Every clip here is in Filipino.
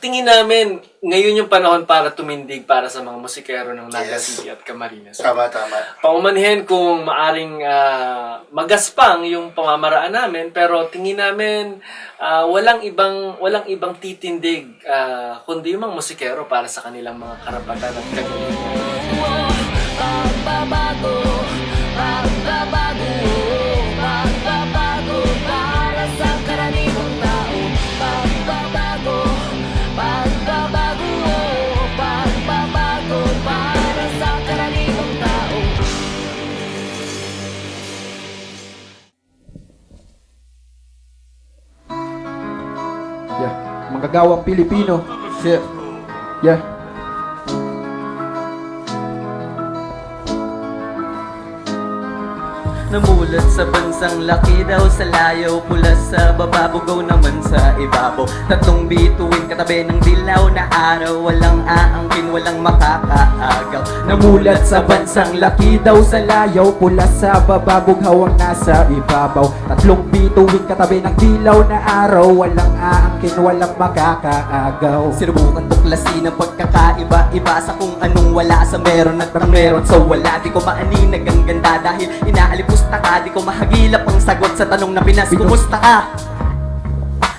tingin namin, ngayon yung panahon para tumindig para sa mga musikero ng Naga City at Camarines. Tama. Paumanhin kung maaring magaspang yung pamamaraan namin, pero tingin namin walang ibang titindig kundi yung mga musikero para sa kanilang mga karapatan at kagalingan. Pagbabago para sa karaniwang tao. Pagbabago para sa karaniwang tao. Yeah, manggagawang Pilipino. Yeah. Namulat sa bansang laki daw sa layaw, pula sa baba, bugaw naman sa ibabaw. Tatlong bituin katabi ng dilaw na araw, walang aangkin, walang makakaagaw. Namulat sa bansang laki daw sa layaw, pula sa baba, bughaw ang nasa ibabaw. Tatlong bituin katabi ng dilaw na araw, walang aangkin, walang makakaagaw. Sinubukan tuklasin ang pagkakaiba-iba sa kung anong wala sa meron at ang meron sa wala. Di ko maaninag ang ganda dahil inaalipusta ka. Di ko mahagilap ang sagot sa tanong na Pinas, kumusta ka?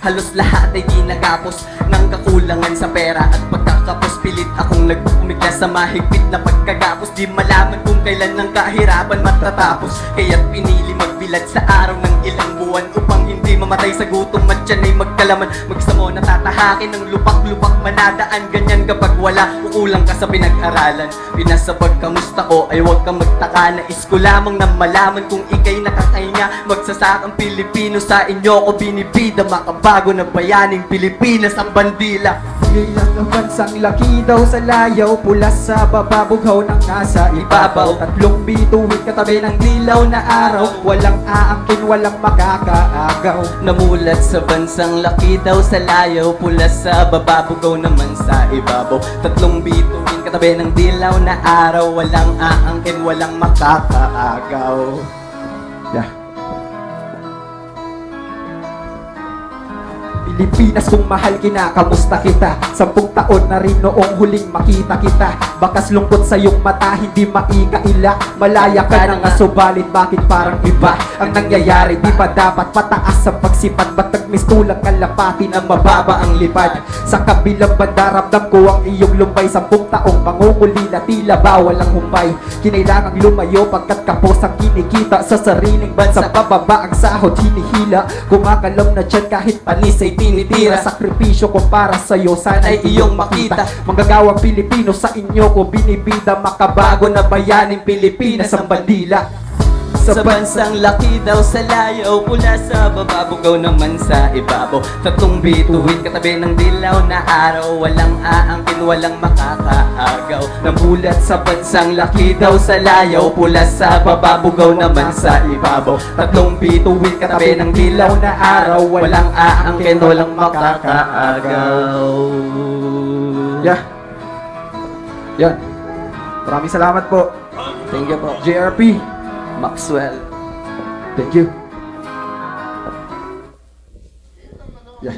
Halos lahat ay di nagapos ng kakulangan sa pera at pagkakapos. Pilit akong nagpumigla sa mahigpit na pagkagapos. Di malaman kung kailan ng kahirapan matatapos. Kaya't pinili magbilad sa araw ng ilang buwan upang hindi mamatay sa gutom at tiyan ay magkalaman. Magsamo na tatahakin ng lupak-lupak manadaan. Ganyan kapag wala, ukulang ka sa pinag-aralan. Pinasabag kamusta ko ay huwag kang magtaka. Nais ko lamang na malaman kung ikay nakakahinga. Magsasakang Pilipino sa inyo ko binibida. Makabago na bayaning Pilipinas ang bandila. Ilang ng bansang laki daw sa layaw, pula sa baba, bughaw ng nasa ibabaw. Tatlong bituin katabi ng dilaw na araw, walang aangkin, walang makakaagaw. Namulat sa bansang laki daw sa layaw, pula sa baba, bugaw naman sa ibabaw. Tatlong bituin katabi ng dilaw na araw, walang aangkin, walang makakaagaw. Yeah. Pilipinas kung mahal kinakamusta kita. 10 taon na rin noong huling makita kita. Bakas lungkot sa iyong mata, hindi maikaila. Malaya ka na nga, subalit bakit parang iba ang nangyayari? Di ba dapat pataas ang pagsipat? Ba't nagmistulang kalapati na mababa ang lipad? Sa kabilang banda ramdam ko ang iyong lumbay. 10 taong pangungulila, tila bawal ang humpay. Kinailangang lumayo pagkat kapos ang kinikita. Sa sariling bansa pababa ang sahod hinihila. Kumakalam na dyan kahit panis ay tinitira. Sakripisyo ko para sa'yo, sana'y iyong makita. Manggagawang Pilipino, sa inyo ko binibida. Makabago na bayaning Pilipinas ang bandila. Sa bansang laki daw sa layaw, pula sa baba, bugaw naman sa ibabaw. Tatlong bituin katabi ng dilaw na araw, walang aangkin, walang makakaagaw. Namulat sa bansang laki daw sa layaw, pula sa baba, bugaw naman sa ibabaw. Tatlong bituin katabi ng dilaw na araw, walang aangkin, walang makakaagaw. Yeah. Yan. Maraming salamat po. Thank you po, JRP. Maxwell. Thank you. Yeah.